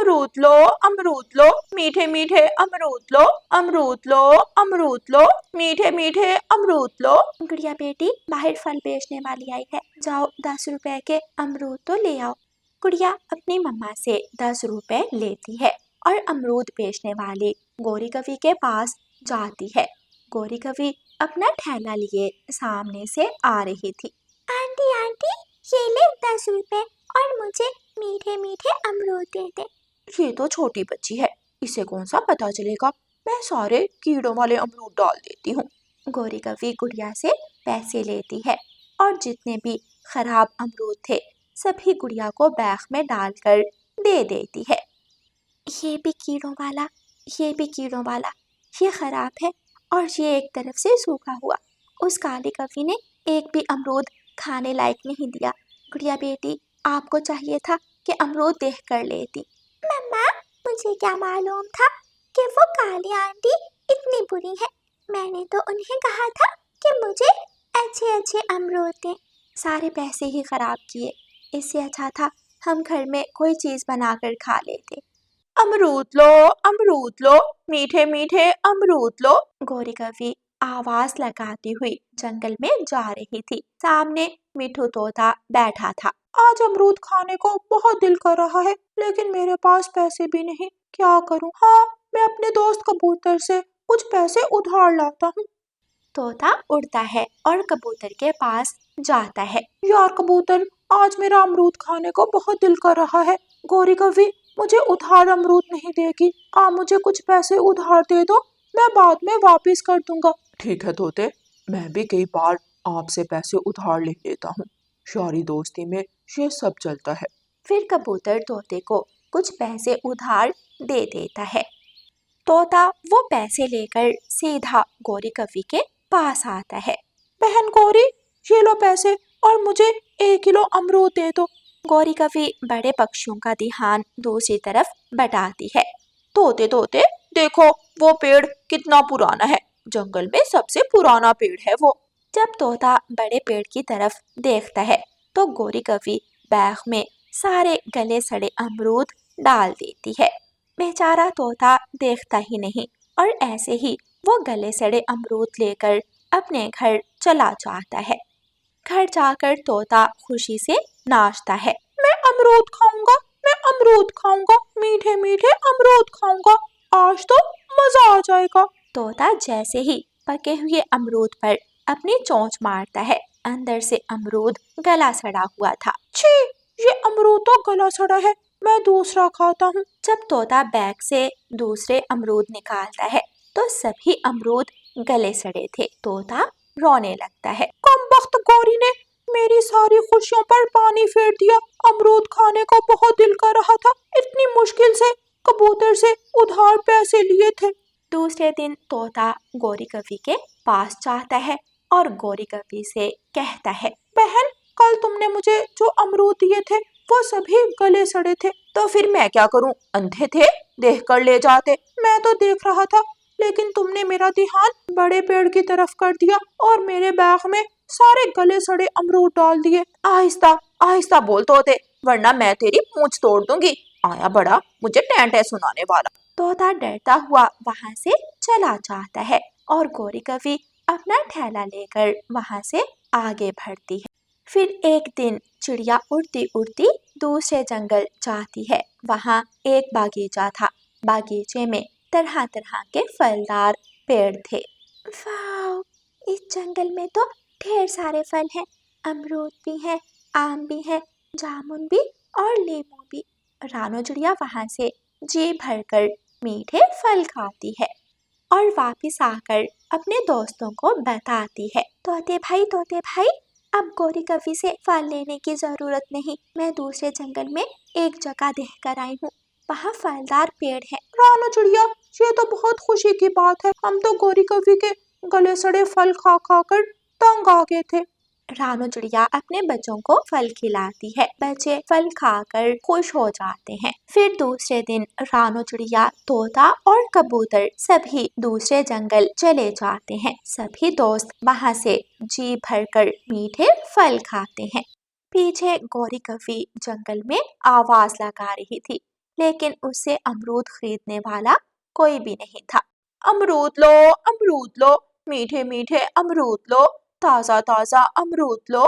अमरूद लो, अमरूद लो, मीठे मीठे अमरूद लो, अमरूद लो, अमरूद लो, मीठे मीठे अमरूद लो। गुड़िया बेटी, बाहर फल बेचने वाली आई है, जाओ 10 रुपए के अमरूद तो ले आओ। गुड़िया अपनी मम्मा से 10 रुपए लेती है और अमरूद बेचने वाली गौरी कवि के पास जाती है। गौरी कवि अपना ठेला लिए सामने से आ रही थी। आंटी आंटी, ये ले 10 रुपए और मुझे मीठे मीठे अमरूद दे दे। ये तो छोटी बच्ची है, इसे कौन सा पता चलेगा, मैं सारे कीड़ों वाले अमरूद डाल देती हूँ। गौरी कवि गुड़िया से पैसे लेती है और जितने भी खराब अमरूद थे सभी गुड़िया को बैग में डालकर दे देती है। ये भी कीड़ों वाला, ये भी कीड़ों वाला, ये खराब है और ये एक तरफ से सूखा हुआ। उस काली कवि ने एक भी अमरूद खाने लायक नहीं दिया। गुड़िया बेटी, आपको चाहिए था कि अमरूद देख कर लेती। मम्मा, मुझे क्या मालूम था कि वो काली आंटी इतनी बुरी है। मैंने तो उन्हें कहा था कि मुझे अच्छे अच्छे अमरूद दें। सारे पैसे ही खराब किए। इससे अच्छा था हम घर में कोई चीज़ बनाकर खा लेते। अमरूद लो, अमरूद लो, मीठे मीठे अमरूद लो। गौरी कवि आवाज लगाती हुई जंगल में जा रही थी। सामने मिठू तोता बैठा था। आज अमरूद खाने को बहुत दिल कर रहा है, लेकिन मेरे पास पैसे भी नहीं, क्या करूं? हाँ, मैं अपने दोस्त कबूतर से कुछ पैसे उधार लाता हूँ। तोता उड़ता है और कबूतर के पास जाता है। यार कबूतर, आज मेरा अमरूद खाने को बहुत दिल कर रहा है। गौरी कवि मुझे उधार अमरूद नहीं देगी, आप मुझे कुछ पैसे उधार दे दो, मैं बाद में वापस कर दूंगा। ठीक है तोते, मैं भी कई बार आपसे पैसे उधार ले लेता हूँ, यारी दोस्ती में ये सब चलता है। फिर कबूतर तोते को कुछ पैसे उधार दे देता है। तोता वो पैसे लेकर सीधा गौरी कवि के पास आता है। बहन गौरी, ये लो पैसे और मुझे 1 किलो अमरूद दे दो। गौरी कवि बड़े पक्षियों का ध्यान दूसरी तरफ बटाती है। तोते तोते देखो, वो पेड़ कितना पुराना है, जंगल में सबसे पुराना पेड़ है वो। जब तोता बड़े पेड़ की तरफ देखता है तो गौरी कवि बैग में सारे गले सड़े अमरूद डाल देती है। बेचारा तोता देखता ही नहीं और ऐसे ही वो गले सड़े अमरूद लेकर अपने घर चला जाता है। घर जाकर तोता खुशी से नाचता है। मैं अमरूद खाऊंगा, मैं अमरूद खाऊंगा, मीठे मीठे अमरूद खाऊंगा, आज तो मजा आ जाएगा। तोता जैसे ही पके हुए अमरूद पर अपनी चोंच मारता है, अंदर से अमरूद गला सड़ा हुआ था। छी, ये अमरूद तो गला सड़ा है, मैं दूसरा खाता हूँ। जब तोता बैग से दूसरे अमरूद निकालता है तो सभी अमरूद गले सड़े थे। तोता रोने लगता है। कमबख्त गौरी ने मेरी सारी खुशियों पर पानी फेर दिया। अमरूद खाने को बहुत दिल कर रहा था, इतनी मुश्किल से कबूतर से उधार पैसे लिए थे। दूसरे दिन तोता गौरी कवि के पास जाता है और गौरी कवि से कहता है, बहन, कल तुमने मुझे जो अमरूद दिए थे वो सभी गले सड़े थे, तो फिर मैं क्या करूं? अंधे थे, देख कर ले जाते। मैं तो देख रहा था, लेकिन तुमने मेरा ध्यान बड़े पेड़ की तरफ कर दिया और मेरे बैग में सारे गले सड़े अमरूद डाल दिए। आहिस्ता आहिस्ता बोल तोते, वरना मैं तेरी पूंछ तोड़ दूंगी। आया बड़ा मुझे टैंटे सुनाने वाला। तोता डरता हुआ वहां से चला जाता है और गौरी कवि अपना ठेला लेकर वहां से आगे बढ़ती है। फिर एक दिन चिड़िया उड़ती उड़ती दूसरे जंगल जाती है। वहाँ एक बागीचा था। बागीचे में तरह तरह के फलदार पेड़ थे। वाह, इस जंगल में तो ढेर सारे फल हैं। अमरूद भी है, आम भी है, जामुन भी और लीमू भी। रानो चिड़िया वहाँ से जी भरकर मीठे फल खाती है और वापस आकर अपने दोस्तों को बताती है। तोते भाई, अब गौरी कवि से फल लेने की जरूरत नहीं। मैं दूसरे जंगल में एक जगह देख कर आई हूँ, वहाँ फलदार पेड़ है। रानो चिड़िया, ये तो बहुत खुशी की बात है, हम तो गौरी कवि के गले सड़े फल खा खा कर तंग आ गए थे। रानो चिड़िया अपने बच्चों को फल खिलाती है। बच्चे फल खाकर खुश हो जाते हैं। फिर दूसरे दिन रानो चिड़िया, तोता और कबूतर सभी दूसरे जंगल चले जाते हैं। सभी दोस्त वहाँ से जी भरकर मीठे फल खाते हैं। पीछे गौरी कवि जंगल में आवाज लगा रही थी, लेकिन उससे अमरूद खरीदने वाला कोई भी नहीं था। अमरूद लो, मीठे मीठे अमरूद लो, ताजा ताजा अमरूद लो।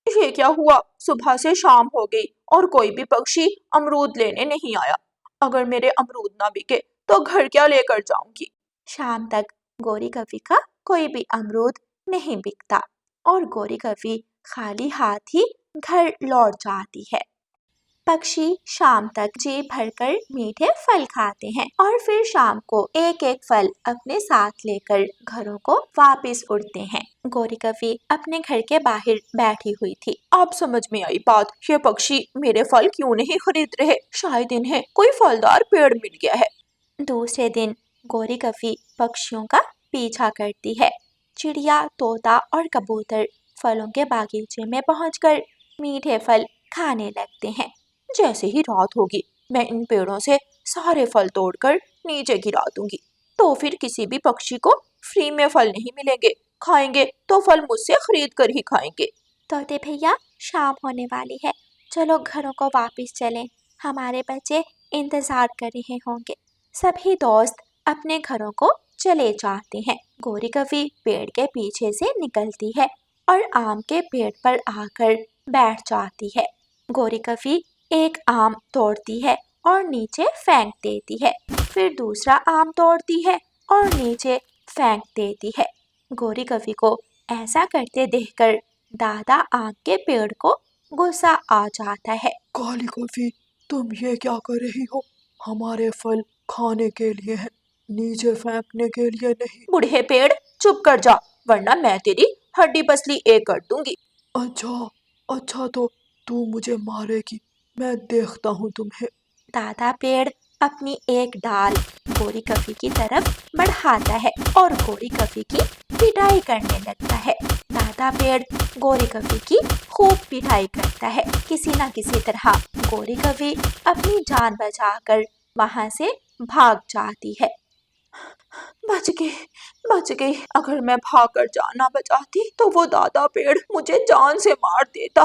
ये क्या हुआ? सुबह से शाम हो गई और कोई भी पक्षी अमरूद लेने नहीं आया। अगर मेरे अमरूद ना बिके तो घर क्या लेकर जाऊंगी? शाम तक गोरी कवि का कोई भी अमरूद नहीं बिकता और गोरी कवि खाली हाथ ही घर लौट जाती है। पक्षी शाम तक जी भरकर मीठे फल खाते हैं और फिर शाम को एक एक फल अपने साथ लेकर घरों को वापस उड़ते हैं। गोरी कवि अपने घर के बाहर बैठी हुई थी। अब समझ में आई बात, ये पक्षी मेरे फल क्यों नहीं खरीद रहे? शायद इन्हें कोई फलदार पेड़ मिल गया है। दूसरे दिन गोरी कवि पक्षियों का पीछा करती है। चिड़िया, तोता और कबूतर फलों के बागीचे में पहुंचकर मीठे फल खाने लगते हैं। जैसे ही रात होगी मैं इन पेड़ों से सारे फल तोड़कर नीचे गिरा दूंगी, तो फिर किसी भी पक्षी को फ्री में फल नहीं मिलेंगे। खाएंगे तो फल मुझसे खरीद कर ही खाएंगे। तोते भैया, शाम होने वाली है, चलो घरों को वापस चलें, हमारे बच्चे इंतजार कर रहे होंगे। सभी दोस्त अपने घरों को चले जाते हैं। गोरी कवि पेड़ के पीछे से निकलती है और आम के पेड़ पर आकर बैठ जाती है। गोरी कवि एक आम तोड़ती है और नीचे फेंक देती है, फिर दूसरा आम तोड़ती है और नीचे फेंक देती है। गोरी कवि को ऐसा करते देखकर दादा आम के पेड़ को गुस्सा आ जाता है। काली कॉफी, तुम ये क्या कर रही हो? हमारे फल खाने के लिए हैं, नीचे फेंकने के लिए नहीं। बूढ़े पेड़, चुप कर जा, वरना मैं तेरी हड्डी पसली एक कर दूंगी। अच्छा तो तू मुझे मारेगी, मैं देखता हूँ तुम्हें। दादा पेड़ अपनी एक डाल गोरी कवि की तरफ बढ़ाता है और गोरी कवि की पिटाई करने लगता है। दादा पेड़ गोरी कवि की खूब पिटाई करता है। किसी न किसी तरह गोरी कवि अपनी जान बचाकर वहां से भाग जाती है। बच गई। अगर मैं भागकर जान ना बचाती तो वो दादा पेड़ मुझे जान से मार देता।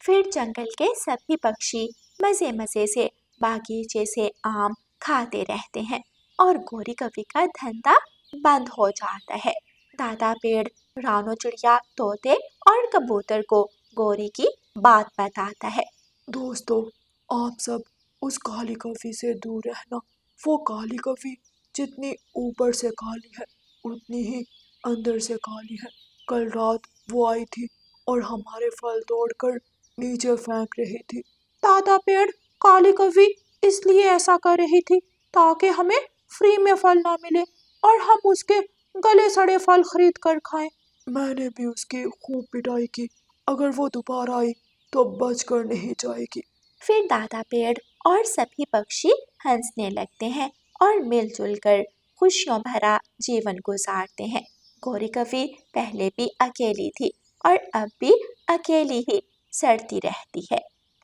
फिर जंगल के सभी पक्षी मजे मजे से बागीचे से आम खाते रहते हैं और गोरी कवि का धंधा बंद हो जाता है। दादा पेड़ रानो चिड़िया, तोते और कबूतर को गोरी की बात बताता है। दोस्तों, आप सब उस काली कॉफी से दूर रहना। वो काली कॉफी जितनी ऊपर से काली है उतनी ही अंदर से काली है। कल रात वो आई थी और हमारे फल तोड़कर नीचे फेंक रही थी। दादा पेड़ काली कॉफी इसलिए ऐसा कर रही थी ताकि हमें फ्री में फल ना मिले और हम उसके गले सड़े फल खरीद कर खाएं। मैंने भी उसकी खूब पिटाई की। अगर वो दोबारा आई तो बच कर नहीं जाएगी। फिर दादा पेड़ और सभी पक्षी हंसने लगते हैं और मिलजुल कर खुशियों भरा जीवन गुजारते हैं। गोरी कवि पहले भी अकेली थी और अब भी अकेली ही सड़ती रहती है।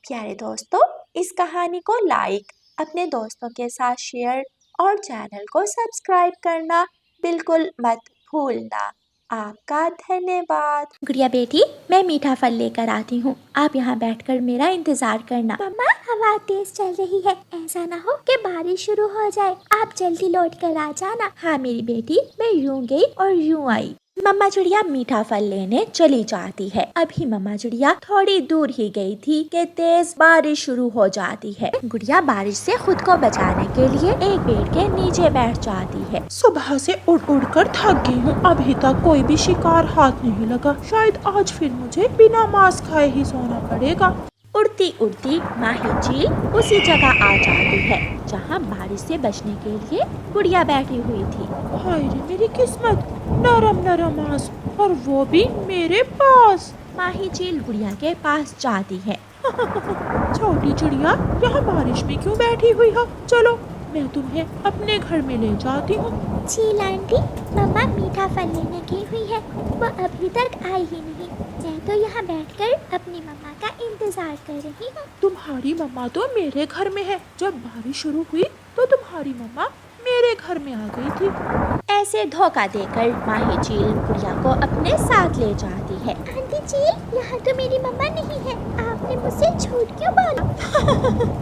प्यारे दोस्तों, इस कहानी को लाइक, अपने दोस्तों के साथ शेयर और चैनल को सब्सक्राइब करना बिल्कुल मत भूलना। आपका धन्यवाद। गुड़िया बेटी, मैं मीठा फल लेकर आती हूँ, आप यहाँ बैठकर मेरा इंतजार करना। मम्मा, हवा तेज चल रही है, ऐसा ना हो कि बारिश शुरू हो जाए, आप जल्दी लौट कर आ जाना। हाँ मेरी बेटी, मैं यूं गई और यूं आई। मम्मा चिड़िया मीठा फल लेने चली जाती है। अभी मम्मा चिड़िया थोड़ी दूर ही गई थी कि तेज बारिश शुरू हो जाती है। गुड़िया बारिश से खुद को बचाने के लिए एक पेड़ के नीचे बैठ जाती है। सुबह से उड़ उड़ कर थक गई हूँ, अभी तक कोई भी शिकार हाथ नहीं लगा। शायद आज फिर मुझे बिना मांस खाए ही सोना पड़ेगा। उड़ती उड़ती माही चील उसी जगह आ जाती है जहाँ बारिश से बचने के लिए गुड़िया बैठी हुई थी। हाय रे मेरी किस्मत, नरम नरम मांस और वो भी मेरे पास। माही चील गुड़िया के पास जाती है। छोटी चिड़िया, यहाँ बारिश में क्यों बैठी हुई हो? चलो मैं तुम्हें अपने घर में ले जाती हूँ। चील आंटी, मम्मा मीठा फल लेने गई हुई है, वो अभी तक आई ही नहीं। मैं तो यहाँ बैठकर अपनी मम्मा का इंतजार कर रही हूँ। तुम्हारी मम्मा तो मेरे घर में है। जब बारिश शुरू हुई तो तुम्हारी मम्मा मेरे घर में आ गई थी। ऐसे धोखा देकर माही चील गुड़िया को अपने साथ ले जाती है। आंटी चील, यहाँ तो मेरी मम्मा नहीं है, आप आपने मुझसे झूठ क्यों बोला?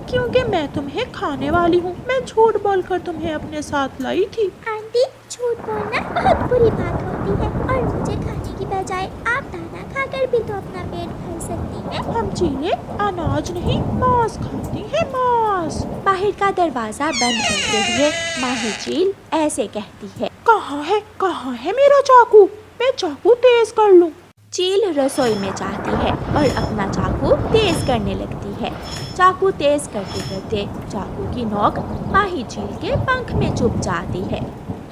क्योंकि मैं तुम्हें खाने वाली हूँ। मैं झूठ बोलकर तुम्हें अपने साथ लाई थी। आंटी, झूठ बोलना बहुत बुरी बात होती है और मुझे खाने की बजाय आप दाना खाकर भी तो अपना पेट भर सकती हैं। हम चीले अनाज नहीं मांस खाती हैं, मांस। बाहर का दरवाजा बंद करते हुए माही चील ऐसे कहती है। कहाँ है मेरा चाकू? मैं चाकू तेज कर लूँ। चील रसोई में जाती है और अपना चाकू तेज करने लगती है। चाकू तेज करते करते चाकू की नोक माही चील के पंख में चुभ जाती है।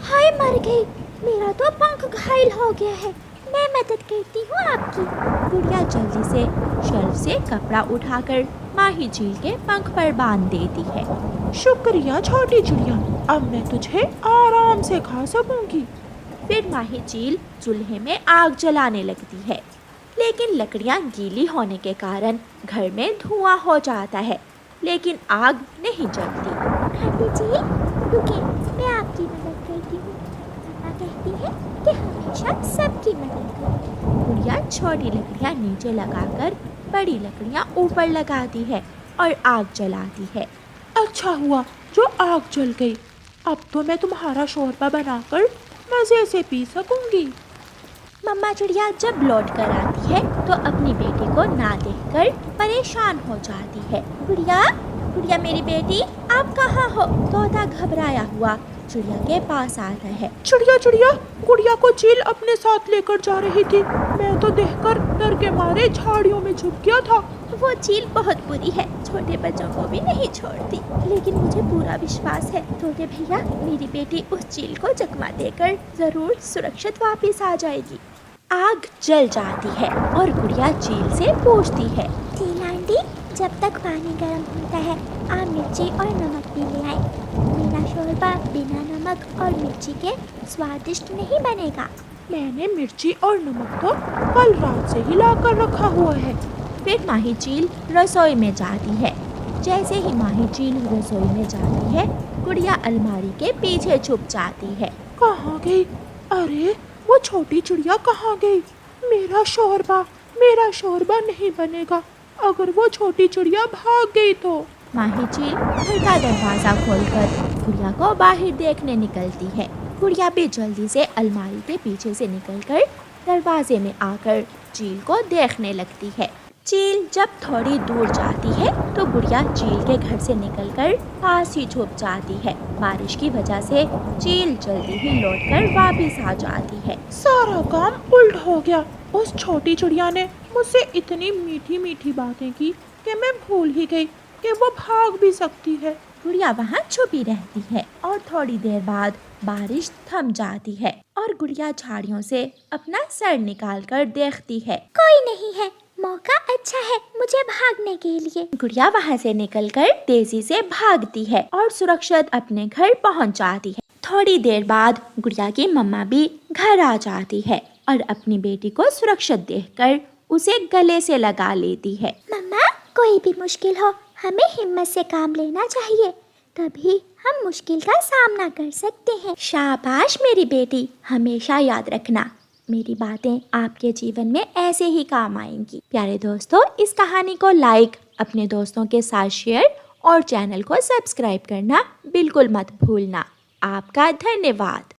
हाय, मर गई। मेरा तो पंख घायल हो गया है। मैं मदद करती हूँ आपकी। गुड़िया जल्दी से शेल्फ से कपड़ा उठाकर माही चील के पंख पर बांध देती है। शुक्रिया छोटी चिड़िया, अब मैं तुझे आराम से खा सकूंगी। फिर माही चील चूल्हे में आग जलाने लगती है, लेकिन लकड़ियां गीली होने के कारण घर में धुआं हो जाता है, लेकिन आग नहीं जलती। आंटी जी, रुकिए, मैं आपकी मदद करती हूँ। मम्मा कहती है कि हमेशा सबकी मदद करो। गुड़िया छोटी लकड़ियां नीचे लगाकर बड़ी लकड़ियां ऊपर लगाती है और आग जलाती है। अच्छा हुआ जो आग जल गई। अब तो मैं तुम्हारा शोरबा बनाकर मजे से पी सकूंगी। मम्मा चिड़िया जब लौट कर आती है तो अपनी बेटी को ना देखकर परेशान हो जाती है। गुड़िया, गुड़िया मेरी बेटी, आप कहाँ हो? तोता घबराया हुआ चिड़िया के पास आता है। चिड़िया, गुड़िया को चील अपने साथ लेकर जा रही थी। मैं तो देखकर डर के मारे झाड़ियों में छुप गया था। वो चील बहुत बुरी है, छोटे बच्चों को भी नहीं छोड़ती, लेकिन मुझे पूरा विश्वास है तोते भैया, मेरी बेटी उस चील को चकमा देकर जरूर सुरक्षित वापस आ जाएगी। आग जल जाती है और गुड़िया चील से पूछती है। चील आंटी, जब तक पानी गर्म होता है आप मिर्ची और नमक भी ले आए। मेरा शोरबा बिना नमक और मिर्ची के स्वादिष्ट नहीं बनेगा। मैंने मिर्ची और नमक तो कल रात से ही लाकर रखा हुआ है। फिर माही चील रसोई में जाती है। जैसे ही माही चील रसोई में जाती है, गुड़िया अलमारी के पीछे छुप जाती है। कहाँ गई? अरे वो छोटी चिड़िया कहाँ गई? मेरा शोरबा नहीं बनेगा अगर वो छोटी चिड़िया भाग गई तो। माही चील घर का दरवाजा खोलकर गुड़िया को बाहर देखने निकलती है। गुड़िया भी जल्दी से अलमारी के पीछे से निकलकर दरवाजे में आकर चील को देखने लगती है। चील जब थोड़ी दूर जाती है तो गुड़िया चील के घर से निकलकर पास ही छुप जाती है। बारिश की वजह से चील जल्दी ही लौटकर वापस आ जाती है। सारा काम उल्ट हो गया। उस छोटी चिड़िया ने मुझसे इतनी मीठी मीठी बातें की कि मैं भूल ही गई कि वो भाग भी सकती है। गुड़िया वहाँ छुपी रहती है और थोड़ी देर बाद बारिश थम जाती है और गुड़िया झाड़ियों से अपना सर निकाल कर देखती है। कोई नहीं है, मौका अच्छा है मुझे भागने के लिए। गुड़िया वहाँ से निकलकर तेजी से भागती है और सुरक्षित अपने घर पहुँच जाती है। थोड़ी देर बाद गुड़िया की मम्मा भी घर आ जाती है और अपनी बेटी को सुरक्षित देखकर उसे गले से लगा लेती है। मम्मा, कोई भी मुश्किल हो हमें हिम्मत से काम लेना चाहिए, तभी हम मुश्किल का सामना कर सकते हैं। शाबाश मेरी बेटी, हमेशा याद रखना मेरी बातें आपके जीवन में ऐसे ही काम आएंगी। प्यारे दोस्तों, इस कहानी को लाइक, अपने दोस्तों के साथ शेयर और चैनल को सब्सक्राइब करना बिल्कुल मत भूलना। आपका धन्यवाद।